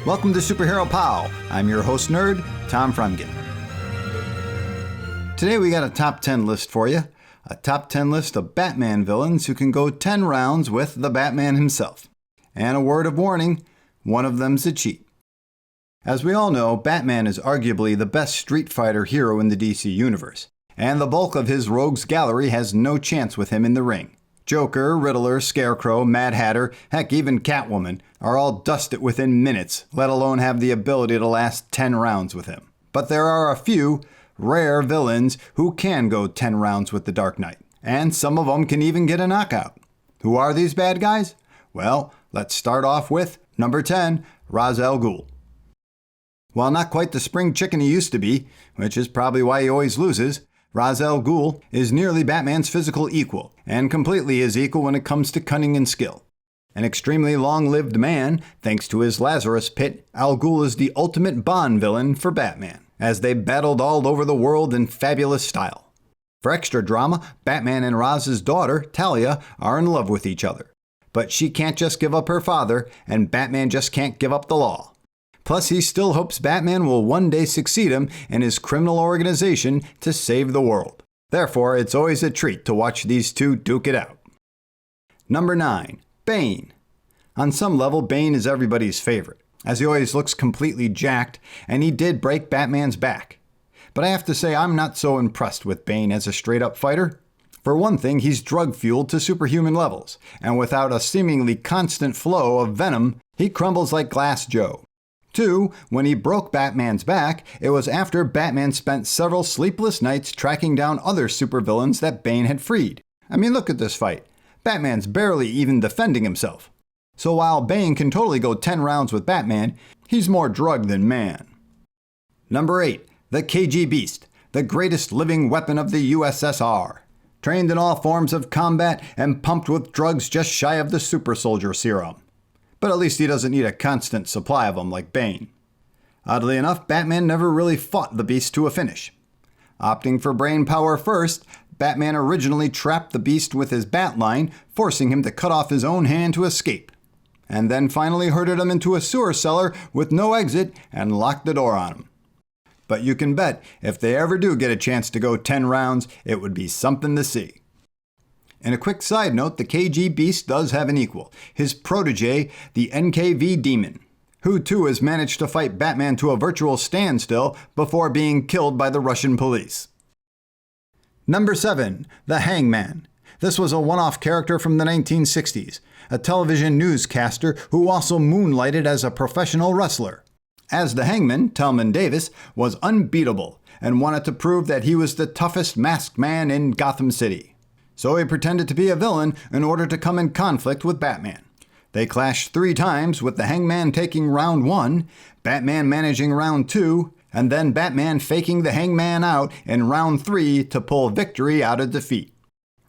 Welcome to Superhero-POW. I'm your host nerd, Tom Fremgen. Today we got a top 10 list for you. A top 10 list of Batman villains who can go 10 rounds with the Batman himself. And a word of warning, one of them's a cheat. As we all know, Batman is arguably the best Street Fighter hero in the DC universe, and the bulk of his rogues gallery has no chance with him in the ring. Joker, Riddler, Scarecrow, Mad Hatter, heck even Catwoman are all dusted within minutes, let alone have the ability to last 10 rounds with him. But there are a few rare villains who can go 10 rounds with the Dark Knight, and some of them can even get a knockout. Who are these bad guys? Well, let's start off with number 10, Ra's al Ghul. While not quite the spring chicken he used to be, which is probably why he always loses, Ra's al Ghul is nearly Batman's physical equal, and completely his equal when it comes to cunning and skill. An extremely long-lived man, thanks to his Lazarus Pit, Al Ghul is the ultimate Bond villain for Batman, as they battled all over the world in fabulous style. For extra drama, Batman and Raz's daughter, Talia, are in love with each other. But she can't just give up her father, and Batman just can't give up the law. Plus, he still hopes Batman will one day succeed him in his criminal organization to save the world. Therefore, it's always a treat to watch these two duke it out. Number 9. Bane. On some level, Bane is everybody's favorite, as he always looks completely jacked, and he did break Batman's back. But I have to say I'm not so impressed with Bane as a straight-up fighter. For one thing, he's drug-fueled to superhuman levels, and without a seemingly constant flow of venom, he crumbles like Glass Joe. 2, when he broke Batman's back, it was after Batman spent several sleepless nights tracking down other supervillains that Bane had freed. I mean, look at this fight. Batman's barely even defending himself. So while Bane can totally go 10 rounds with Batman, he's more drug than man. Number 8. The KG Beast, the greatest living weapon of the USSR. Trained in all forms of combat and pumped with drugs just shy of the super soldier serum. But at least he doesn't need a constant supply of them like Bane. Oddly enough, Batman never really fought the Beast to a finish. Opting for brain power first, Batman originally trapped the Beast with his bat line, forcing him to cut off his own hand to escape. And then finally herded him into a sewer cellar with no exit and locked the door on him. But you can bet, if they ever do get a chance to go 10 rounds, it would be something to see. And a quick side note, the KG Beast does have an equal, his protege, the NKV Demon, who too has managed to fight Batman to a virtual standstill before being killed by the Russian police. Number 7. The Hangman. This was a one-off character from the 1960s, a television newscaster who also moonlighted as a professional wrestler. As the Hangman, Telman Davis, was unbeatable and wanted to prove that he was the toughest masked man in Gotham City. So he pretended to be a villain in order to come in conflict with Batman. They clashed 3 times, with the Hangman taking round 1, Batman managing round 2, and then Batman faking the Hangman out in round 3 to pull victory out of defeat.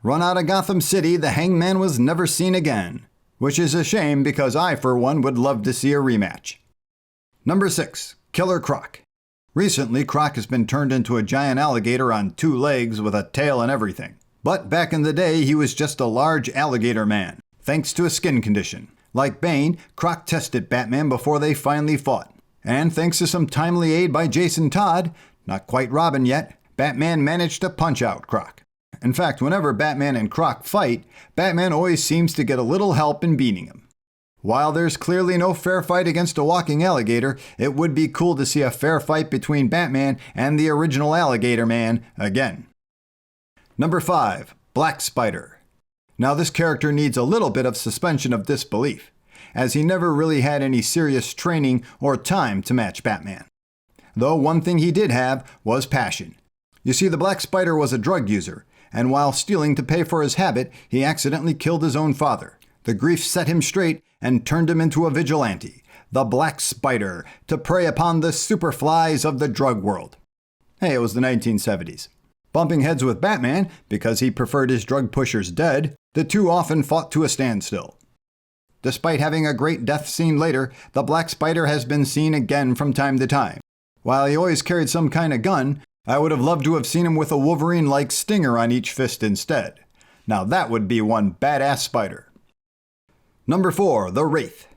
Run out of Gotham City, the Hangman was never seen again, which is a shame because I, for one, would love to see a rematch. Number 6. Killer Croc. Recently, Croc has been turned into a giant alligator on 2 legs with a tail and everything. But back in the day, he was just a large alligator man, thanks to a skin condition. Like Bane, Croc tested Batman before they finally fought. And thanks to some timely aid by Jason Todd, not quite Robin yet, Batman managed to punch out Croc. In fact, whenever Batman and Croc fight, Batman always seems to get a little help in beating him. While there's clearly no fair fight against a walking alligator, it would be cool to see a fair fight between Batman and the original Alligator Man again. Number 5. Black Spider. Now this character needs a little bit of suspension of disbelief, as he never really had any serious training or time to match Batman. Though one thing he did have was passion. You see, the Black Spider was a drug user, and while stealing to pay for his habit, he accidentally killed his own father. The grief set him straight and turned him into a vigilante, the Black Spider, to prey upon the superflies of the drug world. Hey, it was the 1970s. Bumping heads with Batman, because he preferred his drug pushers dead, the two often fought to a standstill. Despite having a great death scene later, the Black Spider has been seen again from time to time. While he always carried some kind of gun, I would have loved to have seen him with a Wolverine-like stinger on each fist instead. Now that would be one badass spider. Number 4, the Wraith.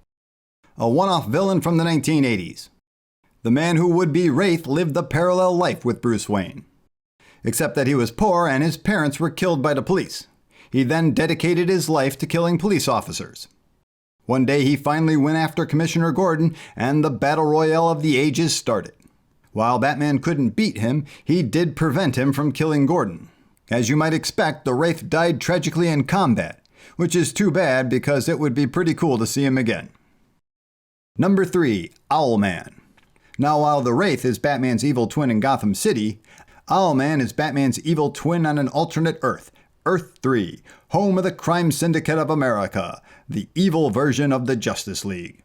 a one-off villain from the 1980s. The man who would be Wraith lived a parallel life with Bruce Wayne. Except that he was poor and his parents were killed by the police. He then dedicated his life to killing police officers. One day he finally went after Commissioner Gordon and the battle royale of the ages started. While Batman couldn't beat him, he did prevent him from killing Gordon. As you might expect, the Wraith died tragically in combat, which is too bad because it would be pretty cool to see him again. Number 3, Owlman. Now while the Wraith is Batman's evil twin in Gotham City, Owlman is Batman's evil twin on an alternate Earth, Earth 3, home of the Crime Syndicate of America, the evil version of the Justice League.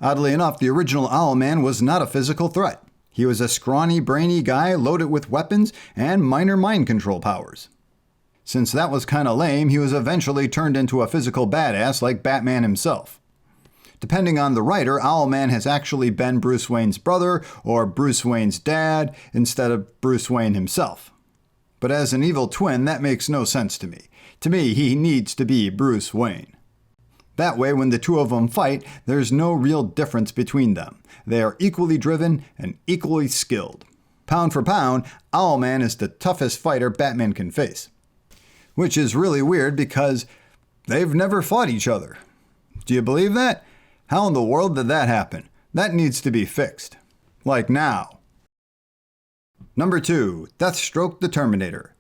Oddly enough, the original Owlman was not a physical threat. He was a scrawny, brainy guy loaded with weapons and minor mind control powers. Since that was kinda lame, he was eventually turned into a physical badass like Batman himself. Depending on the writer, Owlman has actually been Bruce Wayne's brother or Bruce Wayne's dad instead of Bruce Wayne himself. But as an evil twin, that makes no sense to me. To me, he needs to be Bruce Wayne. That way, when the two of them fight, there's no real difference between them. They are equally driven and equally skilled. Pound for pound, Owlman is the toughest fighter Batman can face. Which is really weird because they've never fought each other. Do you believe that? How in the world did that happen? That needs to be fixed. Like now. Number 2, Deathstroke the Terminator.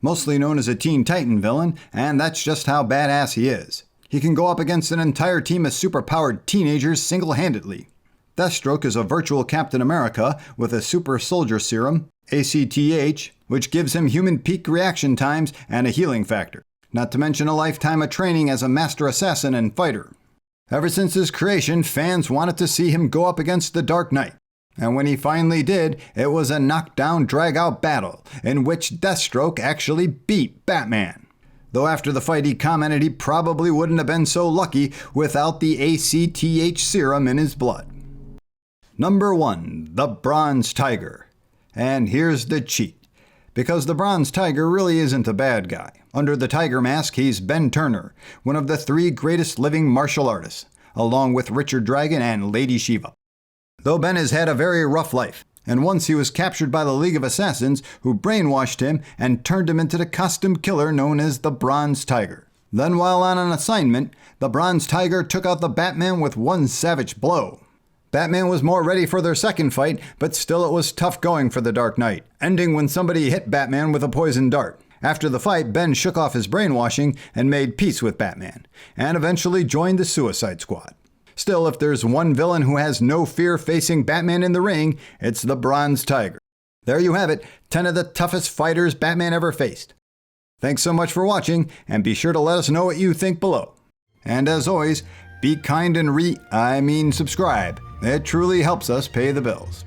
Mostly known as a Teen Titan villain, and that's just how badass he is. He can go up against an entire team of superpowered teenagers single-handedly. Deathstroke is a virtual Captain America with a super soldier serum, ACTH, which gives him human peak reaction times and a healing factor. Not to mention a lifetime of training as a master assassin and fighter. Ever since his creation, fans wanted to see him go up against the Dark Knight. And when he finally did, it was a knockdown, drag-out battle in which Deathstroke actually beat Batman. Though after the fight he commented he probably wouldn't have been so lucky without the ACTH serum in his blood. Number 1, the Bronze Tiger. And here's the cheat. Because the Bronze Tiger really isn't a bad guy. Under the tiger mask, he's Ben Turner, one of the 3 greatest living martial artists, along with Richard Dragon and Lady Shiva. Though Ben has had a very rough life, and once he was captured by the League of Assassins, who brainwashed him and turned him into the costume killer known as the Bronze Tiger. Then while on an assignment, the Bronze Tiger took out the Batman with one savage blow. Batman was more ready for their second fight, but still it was tough going for the Dark Knight, ending when somebody hit Batman with a poison dart. After the fight, Ben shook off his brainwashing and made peace with Batman, and eventually joined the Suicide Squad. Still, if there's one villain who has no fear facing Batman in the ring, it's the Bronze Tiger. There you have it, 10 of the toughest fighters Batman ever faced. Thanks so much for watching, and be sure to let us know what you think below. And as always, be kind and subscribe. It truly helps us pay the bills.